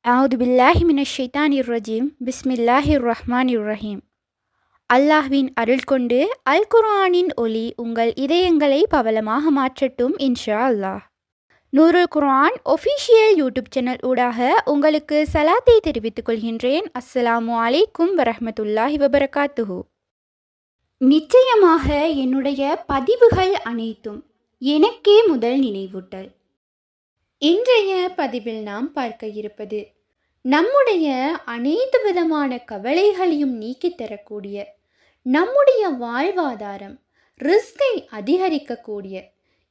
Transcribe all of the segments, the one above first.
அவுது பில்லாஹி மினஷ் ஷைத்தானிர் ரஜீம் பிஸ்மில்லாஹிர் ரஹ்மானிர் ரஹீம். அல்லாஹ்வின் அருள் கொண்டு அல் குர்ஆனின் ஒளி உங்கள் இதயங்களை பவளமாக மாற்றட்டும் இன்ஷா அல்லாஹ். நூருல் குர்ஆன் ஒஃபிஷியல் யூடியூப் சேனல் ஊடாக உங்களுக்கு சலாத்தை தெரிவித்துக் கொள்கின்றேன். அஸ்ஸலாமு அலைக்கும் வரஹ்மத்துல்லாஹி வபரகாத்துஹு. நிச்சயமாக என்னுடைய பதிவுகள் அனைத்தும் எனக்கே முதல் நினைவூட்டல். இன்றைய பதிவில் நாம் பார்க்க இருப்பது நம்முடைய அனைத்து விதமான கவலைகளையும் நீக்கித் தரக்கூடிய, நம்முடைய வாழ்வாதாரம் ரிஸ்கை அதிகரிக்கக்கூடிய,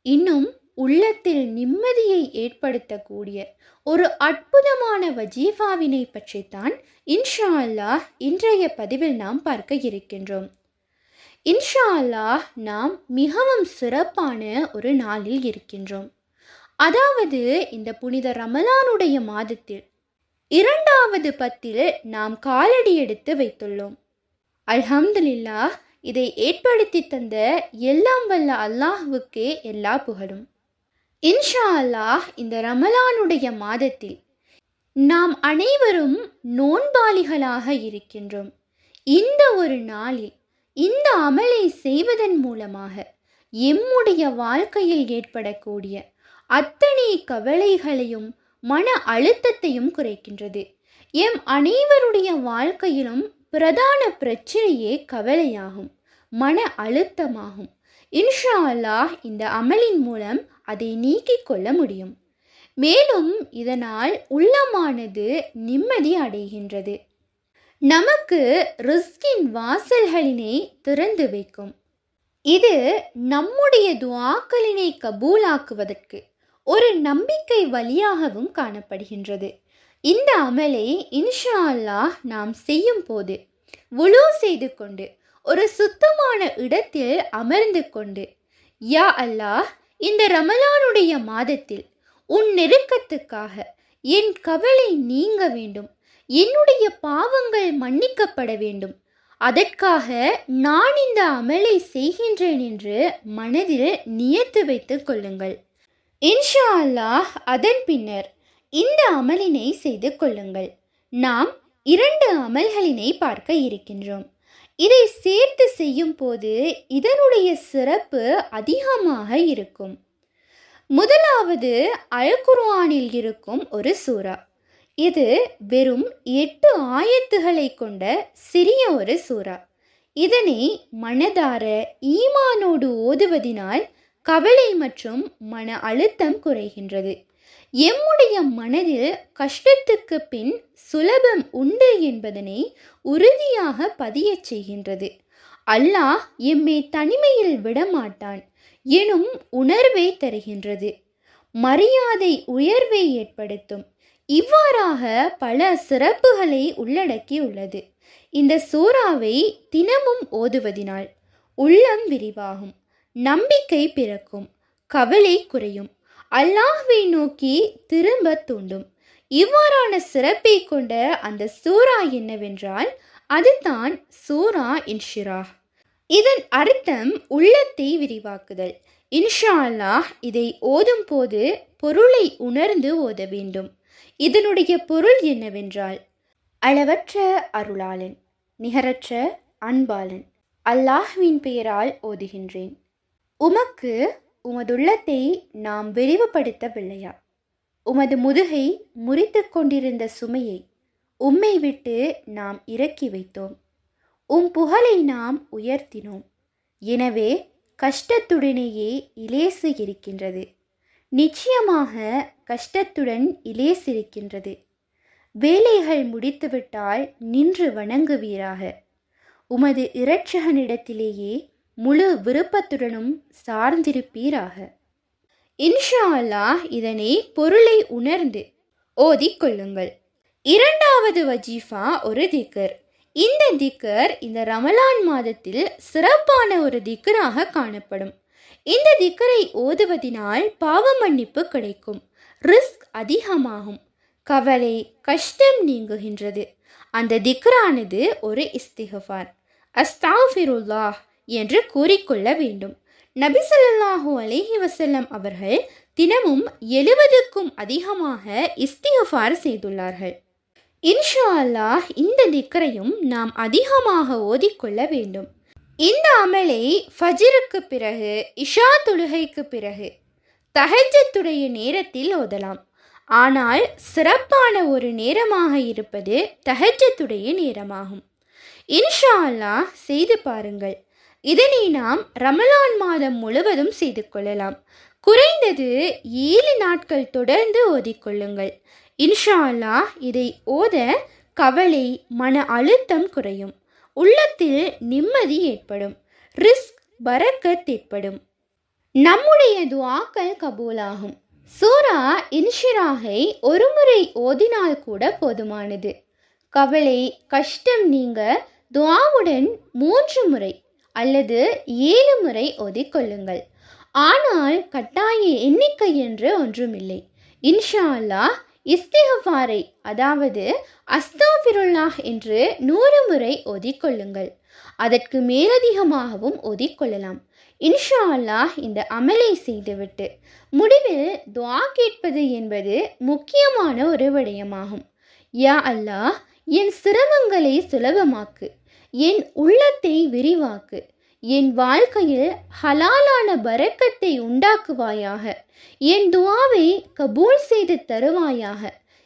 இன்னும் உள்ளத்தில் நிம்மதியை ஏற்படுத்தக்கூடிய ஒரு அற்புதமான வஜீஃபாவினை பற்றித்தான் இன்ஷா அல்லாஹ் இன்றைய பதிவில் நாம் பார்க்க இருக்கின்றோம். இன்ஷா அல்லாஹ் நாம் மிகவும் சிறப்பான ஒரு நாளில் இருக்கின்றோம். அதாவது இந்த புனித ரமலானுடைய மாதத்தில் 2வது பத்தில் நாம் காலடி எடுத்து வைத்துள்ளோம். அல்ஹம்துலில்லாஹ், இதை ஏற்படுத்தி தந்த எல்லாம் வல்ல அல்லாஹ்வுக்கே எல்லா புகழும். இன்ஷா அல்லாஹ் இந்த ரமலானுடைய மாதத்தில் நாம் அனைவரும் நோன்பாளிகளாக இருக்கின்றோம். இந்த ஒரு நாளில் இந்த அமலை செய்வதன் மூலமாக எம்முடைய வாழ்க்கையில் ஏற்படக்கூடிய அத்தனை கவலைகளையும் மன அழுத்தத்தையும் குறைக்கின்றது. எம் அனைவருடைய வாழ்க்கையிலும் பிரதான பிரச்சனையே கவலையாகும், மன அழுத்தமாகும். இன்ஷா அல்லாஹ் இந்த அமலின் மூலம் அதை நீக்கிக் கொள்ள முடியும். மேலும் இதனால் உள்ளமானது நிம்மதி அடைகின்றது. நமக்கு ரிஸ்கின் வாசல்களினை திறந்து வைக்கும். இது நம்முடைய துஆக்களினை கபூலாக்குவதற்கு ஒரு நம்பிக்கை வழியாகவும் காணப்படுகின்றது. இந்த அமலை இன்ஷா அல்லாஹ் நாம் செய்யும் போது வுலூ செய்து கொண்டு ஒரு சுத்தமான இடத்தில் அமர்ந்து கொண்டு, யா அல்லாஹ், இந்த ரமலானுடைய மாதத்தில் உன் நெருக்கத்துக்காக என் கவலை நீங்க வேண்டும், என்னுடைய பாவங்கள் மன்னிக்கப்பட வேண்டும், அதற்காக நான் இந்த அமலை செய்கின்றேன் என்று மனதில் நியத்து வைத்துக் கொள்ளுங்கள். இன்ஷா அல்லாஹ் அதன் பின்னர் இந்த அமலினை செய்து கொள்ளுங்கள். நாம் 2 அமல்களினை பார்க்க இருக்கின்றோம். இதை சேர்த்து செய்யும் போது இதனுடைய சிறப்பு அதிகமாக இருக்கும். முதலாவது அல் குர்ஆனில் இருக்கும் ஒரு சூரா. இது வெறும் 8 ஆயத்துகளை கொண்ட சிறிய ஒரு சூரா. இதனை மனதார ஈமானோடு ஓதுவதினால் கவலை மற்றும் மன அழுத்தம் குறைகின்றது. எம்முடைய மனதில் கஷ்டத்துக்கு பின் சுலபம் உண்டு என்பதனை உறுதியாக பதியச் செய்கின்றது. அல்லாஹ் எம்மை தனிமையில் விடமாட்டான் எனும் உணர்வை தருகின்றது. மரியாதை உயர்வை ஏற்படுத்தும். இவ்வாறாக பல சிறப்புகளை உள்ளடக்கியுள்ளது. இந்த சூறாவை தினமும் ஓதுவதினால் உள்ளம் விரிவாகும், நம்பிக்கை பிறக்கும், கவலை குறையும், அல்லாஹ்வை நோக்கி திரும்ப தூண்டும். இவ்வாறான சிறப்பை கொண்ட அந்த சூரா என்னவென்றால் அதுதான் சூரா இன்ஷிராஹ். இதன் அர்த்தம் உள்ளத்தை விரிவாக்குதல். இன்ஷா அல்லாஹ் இதை ஓதும் போது பொருளை உணர்ந்து ஓத வேண்டும். இதனுடைய பொருள் என்னவென்றால், அளவற்ற அருளாளன், நிகரற்ற அன்பாளன் அல்லாஹ்வின் பெயரால் ஓதுகின்றேன். உமக்கு உமதுள்ளத்தை நாம் விரிவுபடுத்தவில்லையா? உமது முதுகை முறித்து கொண்டிருந்த சுமையை உம்மை விட்டு நாம் இறக்கி வைத்தோம். புகழை நாம் உயர்த்தினோம். எனவே கஷ்டத்துடனேயே இலேசு இருக்கின்றது. நிச்சயமாக கஷ்டத்துடன் இலேசு இருக்கின்றது. வேலைகள் முடித்துவிட்டால் நின்று வணங்குவீராக. உமது இரட்சகனிடத்திலேயே முழு விருப்பத்துடனும் சார்ந்திருப்பீராக. இன்ஷா அல்லாஹ் இதனை பொருளை உணர்ந்து ஓதிக்கொள்ளுங்கள். 2வது வஜீஃபா ஒரு திக்ர். இந்த திக்ர் இந்த ரமலான் மாதத்தில் சிறப்பான ஒரு திக்ராக காணப்படும். இந்த திக்ரை ஓதுவதினால் பாவ மன்னிப்பு கிடைக்கும், ரிஸ்க் அதிகமாகும், கவலை கஷ்டம் நீங்குகின்றது. அந்த திக்ரானது ஒரு இஸ்திக்ஃபார், அஸ்தாஃபிருல்லாஹ் என்று கூறிக்கொள்ள வேண்டும். நபி ஸல்லல்லாஹு அலைஹி வஸல்லம் அவர்கள் தினமும் 70க்கும் அதிகமாக இஸ்திக்ஃபார் செய்துள்ளார்கள். இன்ஷா அல்லாஹ் இந்த திக்ரையும் நாம் அதிகமாக ஓதிக்கொள்ள வேண்டும். இந்த அமலை ஃபஜ்ருக்கு பிறகு, இஷா தொழுகைக்கு பிறகு, தஹஜ்ஜுடைய நேரத்தில் ஓதலாம். ஆனால் சிறப்பான ஒரு நேரமாக இருப்பது தஹஜ்ஜுடைய நேரமாகும். இன்ஷா அல்லாஹ் செய்து பாருங்கள். இதனை நாம் ரமலான் மாதம் முழுவதும் செய்து கொள்ளலாம். குறைந்தது 7 நாட்கள் தொடர்ந்து ஓதிக்கொள்ளுங்கள். இன்ஷா அல்லாஹ் இதை ஓத கவலை, மன அழுத்தம் குறையும், உள்ளத்தில் நிம்மதி ஏற்படும், ரிஸ்க் பரக்கத் ஏற்படும், நம்முடைய துஆக்கள் கபூலாகும். சூரா இன்ஷிராகை ஒரு முறை ஓதினால் கூட போதுமானது. கவலை, கஷ்டம் நீங்க துஆவுடன் 3 முறை அல்லது 7 முறை ஓதிக்கொள்ளுங்கள். ஆனால் கட்டாய எண்ணிக்கை என்று ஒன்றுமில்லை. இன்ஷா அல்லாஹ் இஸ்திக்ஃபாரை, அதாவது அஸ்தாஃபிருல்லாஹ் என்று 100 முறை ஓதிக்கொள்ளுங்கள். அதற்கு மேலதிகமாகவும் ஓதிக்கொள்ளலாம். இன்ஷா அல்லாஹ் இந்த அமலை செய்துவிட்டு முடிவில் துஆ கேட்பது என்பது முக்கியமான ஒரு விடயமாகும். யா அல்லாஹ், என் சிரமங்களை சுலபமாக்கு, என் உள்ளத்தை விரிவாக்கு, என் வாழ்க்கையில் ஹலாலான பரக்கத்தை உண்டாக்குவாயாக, என் துஆவை கபூல் செய்து தருவாயாக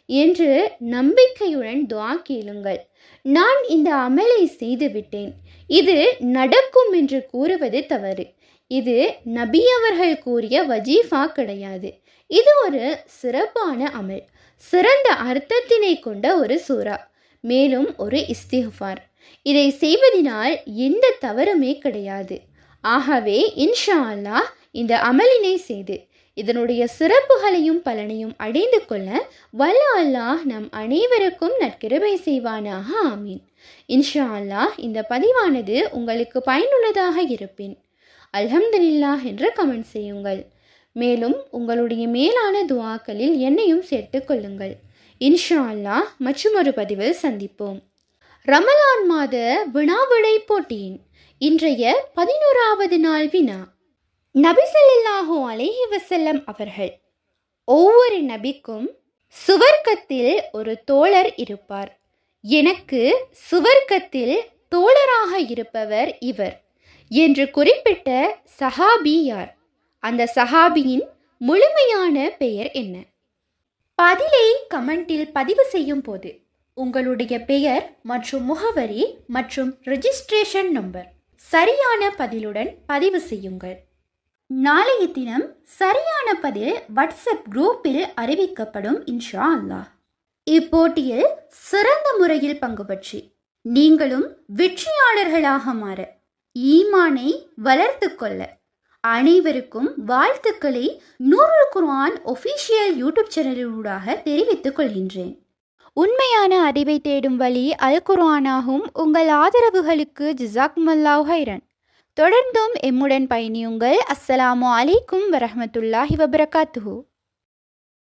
என்று நம்பிக்கையுடன் துஆ கேளுங்கள். நான் இந்த அமலை செய்துவிட்டேன், இது நடக்கும் என்று கூறுவது தவறு. இது நபி அவர்கள் கூறிய வஜீஃபா கிடையாது. இது ஒரு சிறப்பான அமல், சிறந்த அர்த்தத்தினை கொண்ட ஒரு சூரா, மேலும் ஒரு இஸ்திக்ஃபார். இதை செய்வதனால் எந்த தவறுமே கிடையாது. ஆகவே இன்ஷா அல்லாஹ் இந்த அமலினை செய்து இதனுடைய சிறப்புகளையும் பலனையும் அடைந்து கொள்ள வல்ல அல்லாஹ் நம் அனைவருக்கும் நற்கிருபை செய்வானாக. ஆமீன். இன்ஷா அல்லாஹ் இந்த பதிவானது உங்களுக்கு பயனுள்ளதாக இருப்பின் அல்ஹம்துலில்லாஹ் என்று கமெண்ட் செய்யுங்கள். மேலும் உங்களுடைய மேலான துஆக்களில் என்னையும் சேர்த்து கொள்ளுங்கள். இன்ஷா அல்லாஹ் மற்றொரு பதிவில் சந்திப்போம். ரமலான் மாத வினாவிடை போட்டியின் இன்றைய 11வது நாள் வினா. நபி ஸல்லல்லாஹு அலைஹி வஸல்லம் அவர்கள், ஒவ்வொரு நபிக்கும் சுவர்க்கத்தில் ஒரு தோழர் இருப்பார், எனக்கு சுவர்க்கத்தில் தோழராக இருப்பவர் இவர் என்று குறிப்பிட்ட சஹாபி யார்? அந்த சஹாபியின் முழுமையான பெயர் என்ன? பதிலை கமெண்டில் பதிவு செய்யும் போது உங்களுடைய பெயர் மற்றும் முகவரி மற்றும் ரெஜிஸ்ட்ரேஷன் நம்பர் சரியான பதிலுடன் பதிவு செய்யுங்கள். நாளைய தினம் சரியான பதில் வாட்ஸ்அப் குரூப்பில் அறிவிக்கப்படும் இன்ஷா அல்லாஹ். இப்போட்டியில் சிறந்த முறையில் பங்கு பற்றி நீங்களும் வெற்றியாளர்களாக மாற, ஈமானை வளர்த்து கொள்ள அனைவருக்கும் வாழ்த்துக்களை நூருல் குர்ஆன் ஒஃபிஷியல் யூடியூப் சேனலிலூடாக தெரிவித்துக் கொள்கின்றேன். உண்மையான அறிவை தேடும் வழி அல் குர்ஆனாகும். உங்கள் ஆதரவுகளுக்கு ஜஸாக்குமுல்லாஹு ஹைரன். தொடர்ந்தும் எம்முடன் பயணியுங்கள். அஸ்ஸலாமு அலைக்கும் வரஹ்மத்துல்லாஹி வபரகாத்துஹு.